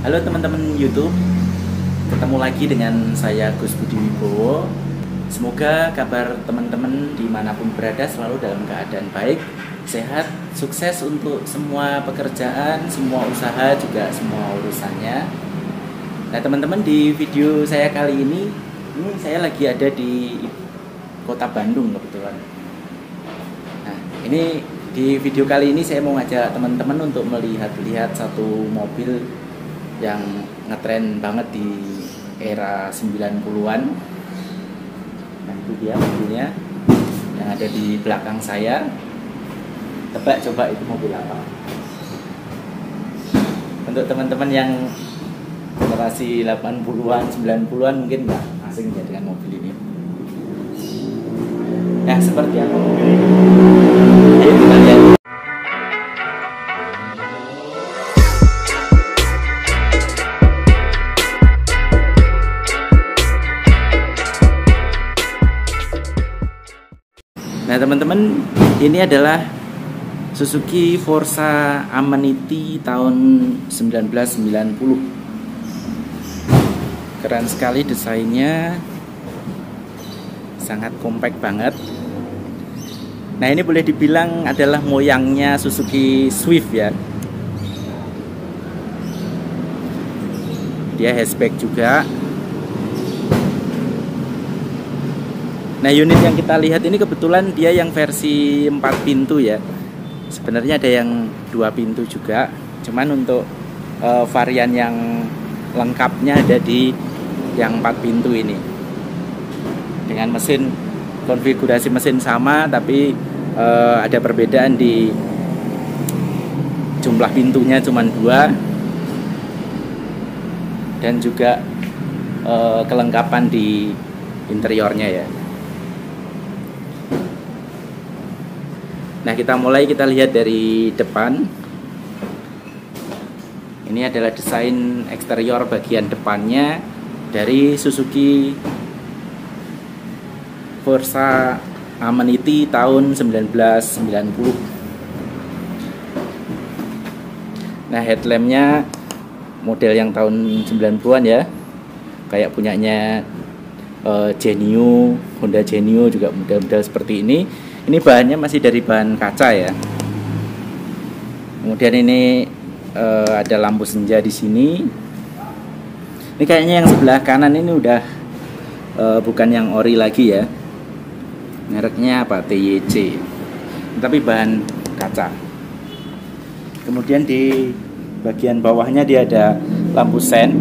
Halo teman-teman YouTube, ketemu lagi dengan saya Gus Budi Wibowo. Semoga kabar teman-teman dimanapun berada selalu dalam keadaan baik, sehat, sukses untuk semua pekerjaan, semua usaha, juga semua urusannya. Nah teman-teman, di video saya kali ini saya lagi ada di kota Bandung kebetulan. Nah ini di video kali ini saya mau ngajak teman-teman untuk melihat satu mobil yang ngetren banget di era 90-an. Nah itu dia mobilnya yang ada di belakang saya. Tebak coba itu mobil apa? Untuk teman-teman yang generasi 80-an, 90-an mungkin nggak asing ya dengan mobil ini. Nah seperti apa mobil ini? Ayo kita lihat. Nah teman-teman, ini adalah Suzuki Forza Amanity tahun 1990. Keren sekali desainnya, sangat compact banget. Nah ini boleh dibilang adalah moyangnya Suzuki Swift ya. Dia hatchback juga. Nah unit yang kita lihat ini kebetulan dia yang versi 4 pintu ya. Sebenarnya ada yang 2 pintu juga. Cuman untuk varian yang lengkapnya ada di yang 4 pintu ini. Dengan mesin, konfigurasi mesin sama, tapi ada perbedaan di jumlah pintunya cuman 2. Dan juga kelengkapan di interiornya ya. Nah kita lihat dari depan. Ini adalah desain eksterior bagian depannya dari Suzuki Forza Amanity tahun 1990. Nah headlampnya model yang tahun 90-an ya, kayak punyanya Genio, Honda Genio juga model-model seperti ini. Ini bahannya masih dari bahan kaca ya. Kemudian ini ada lampu senja di sini. Ini kayaknya yang sebelah kanan ini udah bukan yang ori lagi ya. Mereknya apa? TYC. Tapi bahan kaca. Kemudian di bagian bawahnya dia ada lampu sen.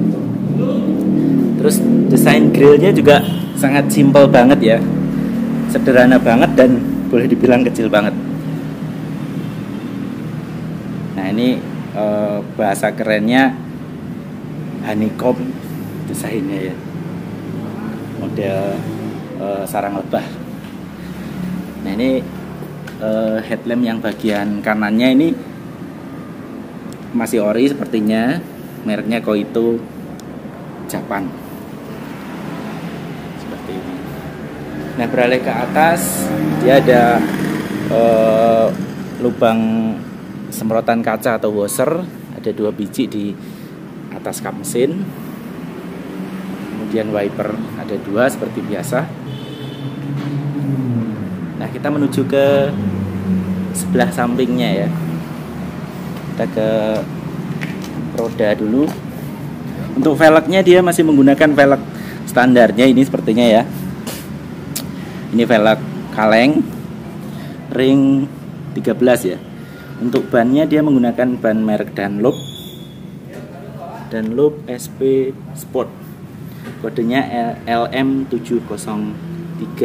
Terus desain grillnya juga sangat simpel banget ya. Sederhana banget dan boleh dibilang kecil banget. Nah ini bahasa kerennya honeycomb desainnya ya, model sarang lebah. Nah ini headlamp yang bagian kanannya ini masih ori sepertinya, mereknya Koito Japan. Seperti ini. Nah beralih ke atas, dia ada lubang semprotan kaca atau washer, ada 2 biji di atas kap mesin. Kemudian wiper ada 2 seperti biasa. Nah kita menuju ke sebelah sampingnya ya. Kita ke roda dulu. Untuk velgnya dia masih menggunakan velg standarnya ini sepertinya ya. Ini velg kaleng ring 13 ya. Untuk bannya dia menggunakan ban merek Dunlop SP Sport. Kodenya LM703.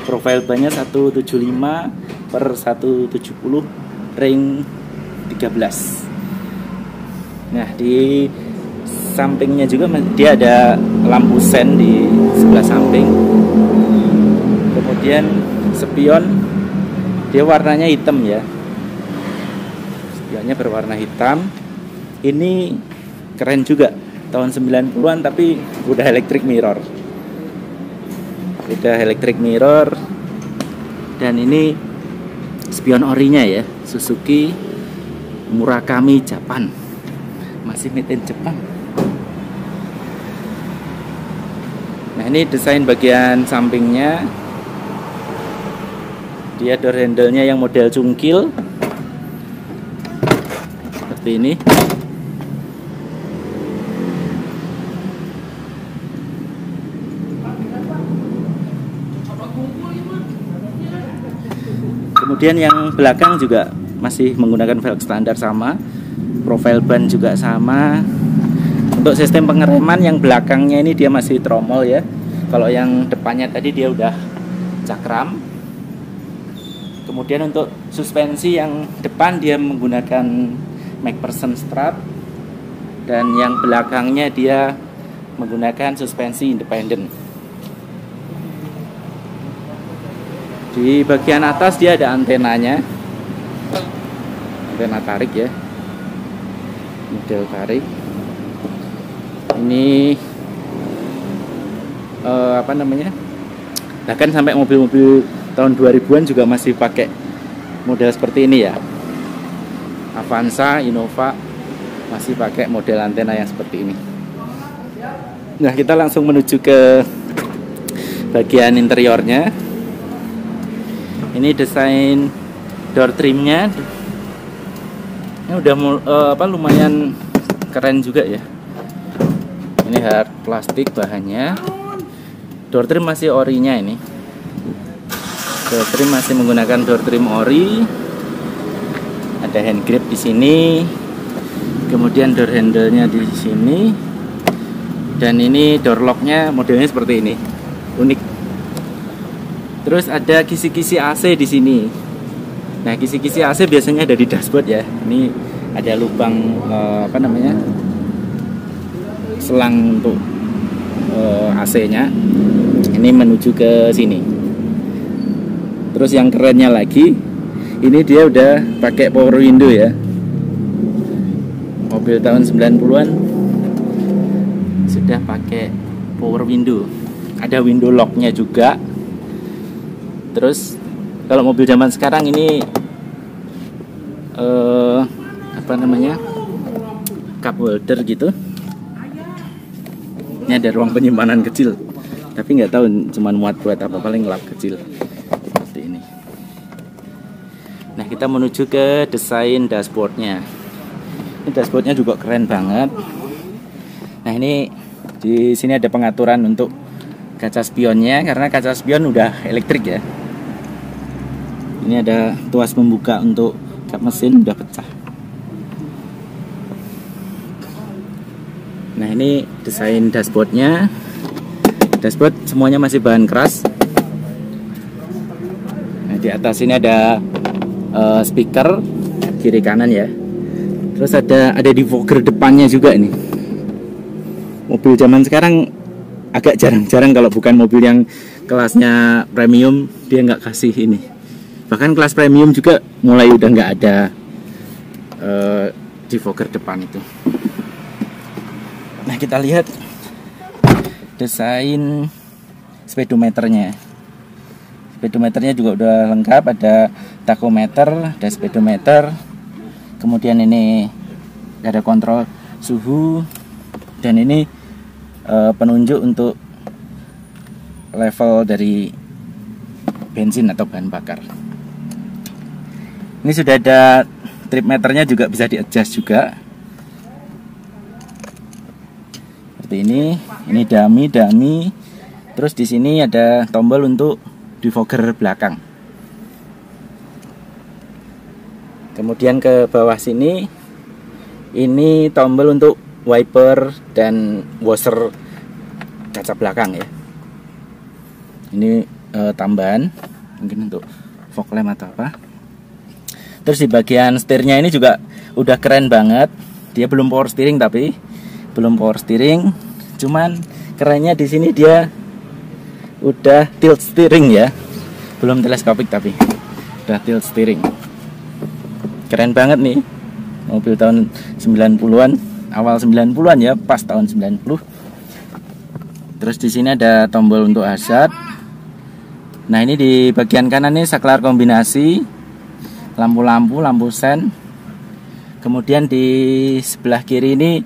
Profil bannya 175/170 ring 13. Nah di sampingnya juga dia ada lampu sen di sebelah samping. Kemudian spion dia warnanya hitam ya. Spionnya berwarna hitam. Ini keren juga, tahun 90-an tapi udah electric mirror. Dan ini spion orinya ya, Suzuki Murakami Japan masih made in Jepang. Nah, ini desain bagian sampingnya. Dia door handle-nya yang model cungkil seperti ini. Kemudian yang belakang juga masih menggunakan velg standar sama, profile ban juga sama. Untuk sistem pengereman yang belakangnya ini dia masih tromol ya. Kalau yang depannya tadi dia udah cakram. Kemudian untuk suspensi yang depan dia menggunakan McPherson strap, dan yang belakangnya dia menggunakan suspensi independen. Di bagian atas dia ada antenanya, antena tarik ya, model tarik. Ini apa namanya? Bahkan sampai mobil-mobil tahun 2000-an juga masih pakai model seperti ini ya. Avanza, Innova masih pakai model antena yang seperti ini. Nah, kita langsung menuju ke bagian interiornya. Ini desain door trimnya. Ini udah lumayan keren juga ya. Ini hard plastik bahannya. Door trim masih orinya ini. Door trim masih menggunakan door trim ori. Ada hand grip di sini. Kemudian door handle-nya di sini. Dan ini door lock-nya modelnya seperti ini. Unik. Terus ada kisi-kisi AC di sini. Nah, kisi-kisi AC biasanya ada di dashboard ya. Ini ada lubang selang untuk AC-nya. Ini menuju ke sini. Terus yang kerennya lagi, ini dia udah pakai power window ya. Mobil tahun 90-an sudah pakai power window. Ada window lock-nya juga. Terus kalau mobil zaman sekarang ini cup holder gitu. Ini ada ruang penyimpanan kecil, tapi nggak tahu cuma muat buat apa, paling lap kecil seperti ini. Nah, kita menuju ke desain dashboardnya. Ini dashboardnya juga keren banget. Nah, ini di sini ada pengaturan untuk kaca spionnya, karena kaca spion udah elektrik ya. Ini ada tuas pembuka untuk kap mesin, udah pecah. Nah, ini desain dashboardnya. Dashboard semuanya masih bahan keras. Nah, di atas ini ada speaker kiri kanan ya. Terus ada defogger depannya juga ini. Mobil zaman sekarang agak jarang-jarang kalau bukan mobil yang kelasnya premium dia nggak kasih ini. Bahkan kelas premium juga mulai udah nggak ada defogger depan itu. Nah, kita lihat desain speedometernya. Speedometernya juga udah lengkap, ada tachometer, ada speedometer. Kemudian ini ada kontrol suhu, dan ini penunjuk untuk level dari bensin atau bahan bakar. Ini sudah ada trip meternya, juga bisa di-adjust juga. Seperti ini. Ini dummy. Terus di sini ada tombol untuk defogger belakang. Kemudian ke bawah sini, ini tombol untuk wiper dan washer kaca belakang ya. Ini tambahan mungkin untuk fog lamp atau apa. Terus di bagian setirnya ini juga udah keren banget. Dia belum power steering, cuman kerennya di sini dia udah tilt steering ya. Belum teleskopik tapi udah tilt steering. Keren banget nih. Mobil tahun 90-an, awal 90-an ya, pas tahun 90. Terus di sini ada tombol untuk hazard. Nah, ini di bagian kanan ini saklar kombinasi, lampu-lampu, lampu sen. Kemudian di sebelah kiri ini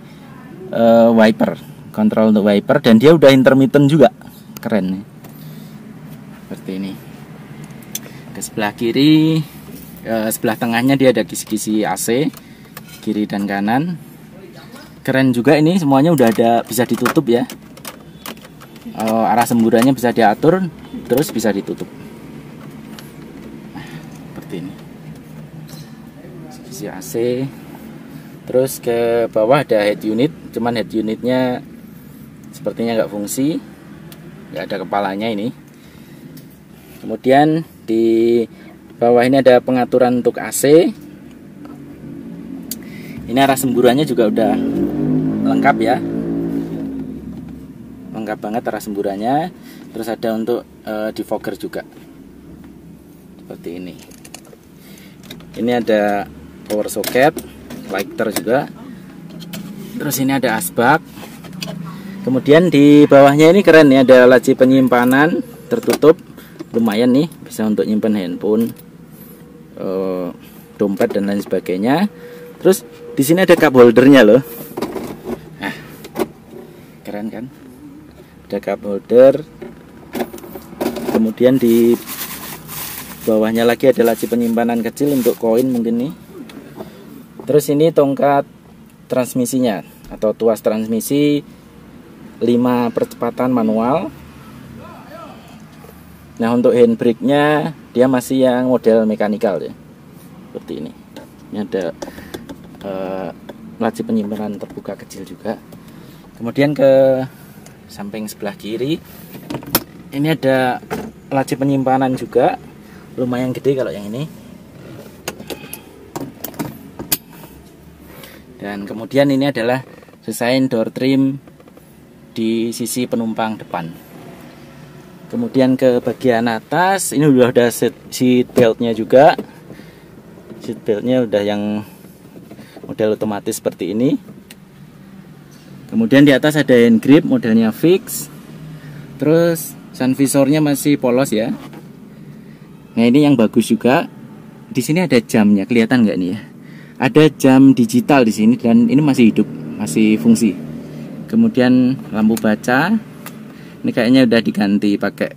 wiper, kontrol untuk wiper, dan dia udah intermittent juga, keren nih. Seperti ini. Ke sebelah kiri, sebelah tengahnya dia ada kisi-kisi AC, kiri dan kanan. Keren juga ini, semuanya udah ada, bisa ditutup ya. Arah semburannya bisa diatur, terus bisa ditutup. Nah, seperti ini. Kisi AC. Terus ke bawah ada head unit, cuman head unitnya sepertinya nggak fungsi, nggak ada kepalanya ini. Kemudian di bawah ini ada pengaturan untuk AC. Ini arah semburannya juga udah lengkap ya, lengkap banget arah semburannya. Terus ada untuk defogger juga, seperti ini. Ini ada power socket, lighter juga. Terus ini ada asbak. Kemudian di bawahnya ini keren ya, ada laci penyimpanan tertutup, lumayan nih, bisa untuk nyimpan handphone, dompet dan lain sebagainya. Terus di sini ada cup holdernya loh. Nah, keren kan? Ada cup holder. Kemudian di bawahnya lagi ada laci penyimpanan kecil untuk koin mungkin nih. Terus ini tongkat transmisinya atau tuas transmisi 5 percepatan manual. Nah, untuk handbrake-nya dia masih yang model mekanikal ya, seperti ini. Ini ada laci penyimpanan terbuka kecil juga. Kemudian ke samping sebelah kiri ini ada laci penyimpanan juga, lumayan gede kalau yang ini. Dan kemudian ini adalah desain door trim di sisi penumpang depan. Kemudian ke bagian atas ini udah ada seat beltnya juga. Seat beltnya udah yang model otomatis seperti ini. Kemudian di atas ada hand grip modelnya fix. Terus sun visornya masih polos ya. Nah, ini yang bagus juga. Di sini ada jamnya, kelihatan nggak nih ya? Ada jam digital di sini dan ini masih hidup, masih fungsi. Kemudian lampu baca. Ini kayaknya udah diganti pakai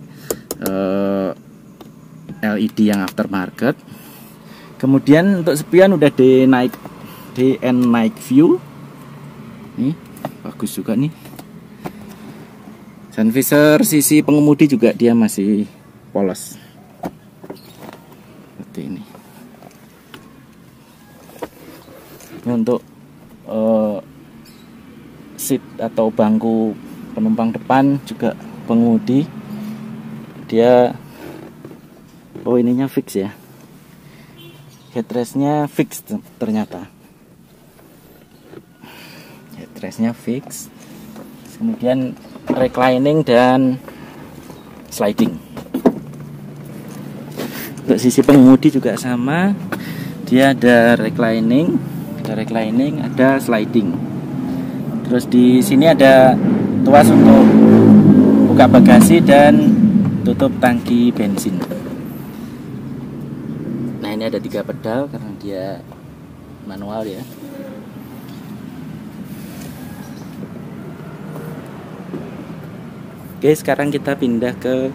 LED yang aftermarket. Kemudian untuk spion udah DN Night View. Nih, bagus juga nih. Sun visor sisi pengemudi juga dia masih polos. Seperti ini. Ini untuk seat atau bangku penumpang depan juga pengemudi dia, ininya fix ya, headrestnya fix ternyata, headrestnya fix. Kemudian reclining dan sliding. Untuk sisi pengemudi juga sama, dia ada reclining, ada sliding. Terus di sini ada tuas untuk buka bagasi dan tutup tangki bensin. Nah, ini ada 3 pedal karena dia manual ya. Oke, sekarang kita pindah ke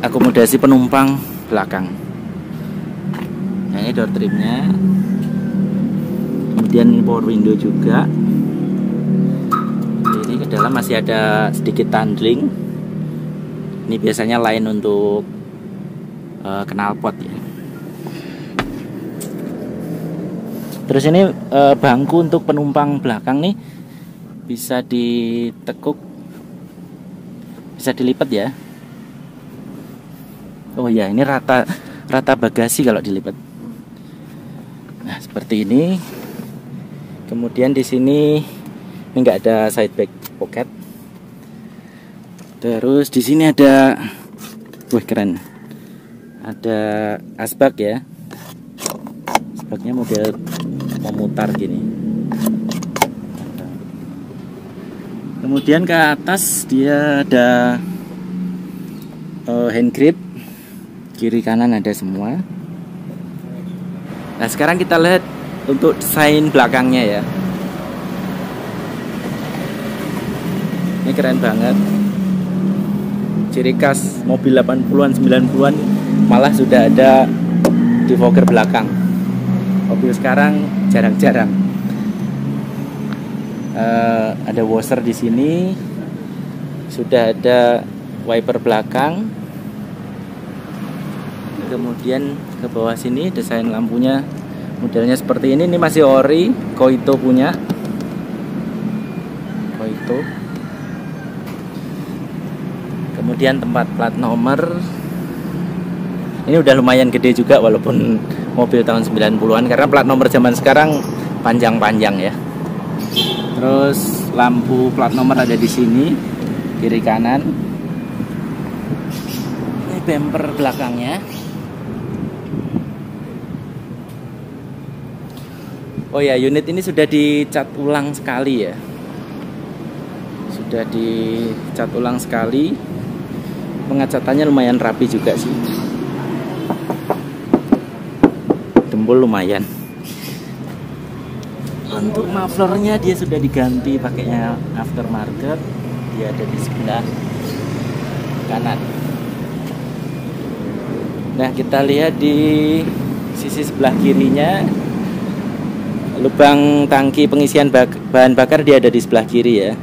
akomodasi penumpang belakang. Nah, ini door trimnya. Kemudian power window juga. Ini ke dalam masih ada sedikit tandling. Ini biasanya line untuk knalpot ya. Terus ini bangku untuk penumpang belakang nih bisa ditekuk, bisa dilipat ya. Oh ya, ini rata bagasi kalau dilipat. Nah, seperti ini. Kemudian di sini ini nggak ada side back pocket. Terus di sini ada, wah keren, ada asbak ya. Asbaknya model memutar gini. Kemudian ke atas dia ada hand grip, kiri kanan ada semua. Nah, sekarang kita lihat untuk desain belakangnya ya. Ini keren banget. Ciri khas mobil 80-an 90-an malah sudah ada defogger belakang. Mobil sekarang jarang-jarang. Ada washer di sini. Sudah ada wiper belakang. Kemudian ke bawah sini desain lampunya modelnya seperti ini. Ini masih ori, Koito punya. Koito. Kemudian tempat plat nomor. Ini udah lumayan gede juga walaupun mobil tahun 90-an, karena plat nomor zaman sekarang panjang-panjang ya. Terus lampu plat nomor ada di sini, kiri kanan. Ini bumper belakangnya. Oh ya, unit ini sudah dicat ulang sekali ya. Sudah dicat ulang sekali. Pengecatannya lumayan rapi juga sih. Dempul lumayan. Untuk mufflernya dia sudah diganti pakainya aftermarket. Dia ada di sebelah kanan. Nah, kita lihat di sisi sebelah kirinya, lubang tangki pengisian bahan bakar dia ada di sebelah kiri ya.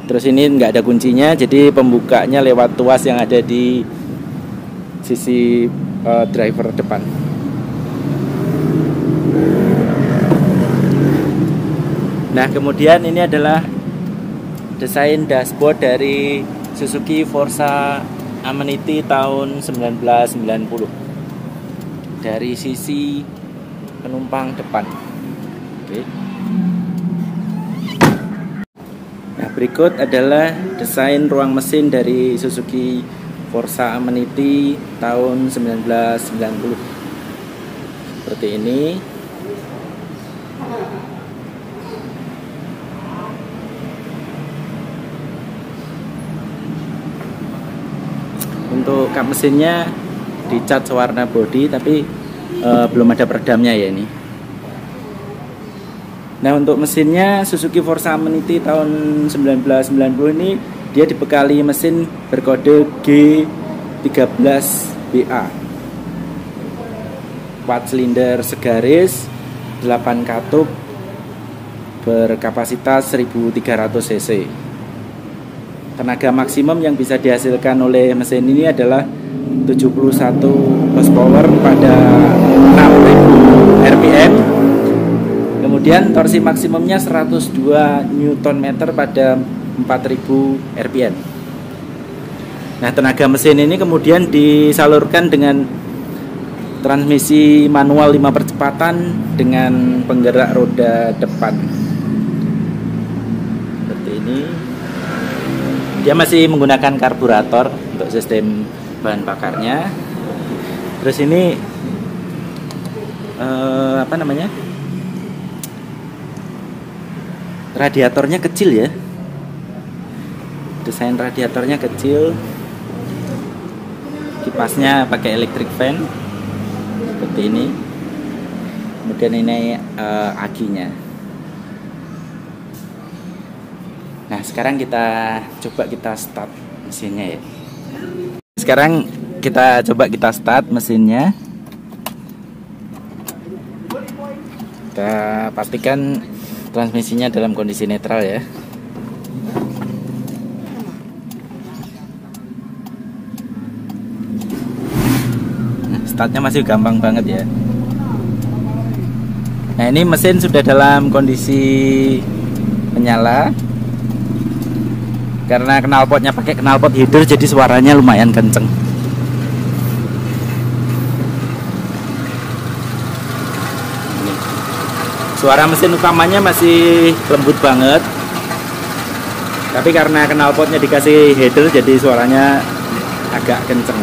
Terus ini nggak ada kuncinya, jadi pembukanya lewat tuas yang ada di sisi driver depan. Nah, kemudian ini adalah desain dashboard dari Suzuki Forza Amanity tahun 1990 dari sisi penumpang depan. Oke. Nah, berikut adalah desain ruang mesin dari Suzuki Forza Amanity tahun 1990. Seperti ini. Untuk kap mesinnya dicat sewarna body, tapi belum ada peredamnya ya ini. Nah, untuk mesinnya Suzuki Forza Amanity tahun 1990 ini dia dibekali mesin berkode G13BA, 4 silinder segaris, 8 katup, berkapasitas 1300 cc. Tenaga maksimum yang bisa dihasilkan oleh mesin ini adalah 71 horsepower pada 6000 rpm. Kemudian torsi maksimumnya 102 Nm pada 4000 rpm. Nah, tenaga mesin ini kemudian disalurkan dengan transmisi manual 5 percepatan dengan penggerak roda depan. Seperti ini. Dia masih menggunakan karburator untuk sistem bahan bakarnya. Terus ini apa namanya? Radiatornya kecil ya. Desain radiatornya kecil. Kipasnya pakai electric fan seperti ini. Kemudian ini akinya. Nah, sekarang kita coba start mesinnya ya. Sekarang kita coba start mesinnya. Kita pastikan transmisinya dalam kondisi netral ya. Nah, startnya masih gampang banget ya. Nah, ini mesin sudah dalam kondisi menyala. Karena knalpotnya pakai knalpot header, jadi suaranya lumayan kenceng. Ini. Suara mesin utamanya masih lembut banget. Tapi karena knalpotnya dikasih header, jadi suaranya agak kenceng.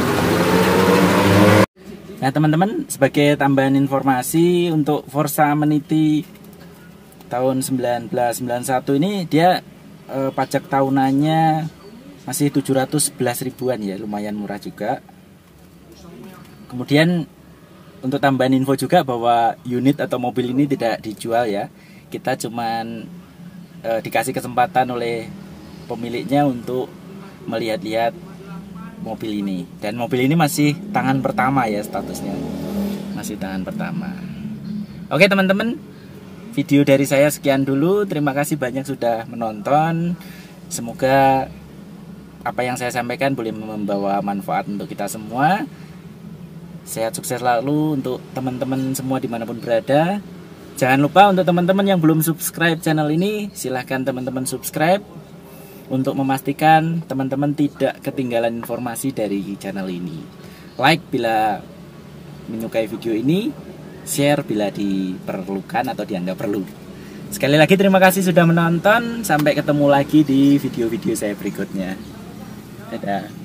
Nah, teman-teman, sebagai tambahan informasi untuk Forza Amanity tahun 1991 ini dia pajak tahunannya masih 711 ribuan ya, lumayan murah juga. Kemudian untuk tambahan info juga bahwa unit atau mobil ini tidak dijual ya. Kita cuman dikasih kesempatan oleh pemiliknya untuk melihat-lihat mobil ini. Dan mobil ini masih tangan pertama ya statusnya. Masih tangan pertama. Oke teman-teman, video dari saya sekian dulu. Terima kasih banyak sudah menonton. Semoga apa yang saya sampaikan boleh membawa manfaat untuk kita semua. Sehat sukses selalu untuk teman-teman semua dimanapun berada. Jangan lupa untuk teman-teman yang belum subscribe channel ini, silahkan teman-teman subscribe untuk memastikan teman-teman tidak ketinggalan informasi dari channel ini. Like bila menyukai video ini, share bila diperlukan atau dianggap perlu. Sekali lagi terima kasih sudah menonton. Sampai ketemu lagi di video-video saya berikutnya. Dadah.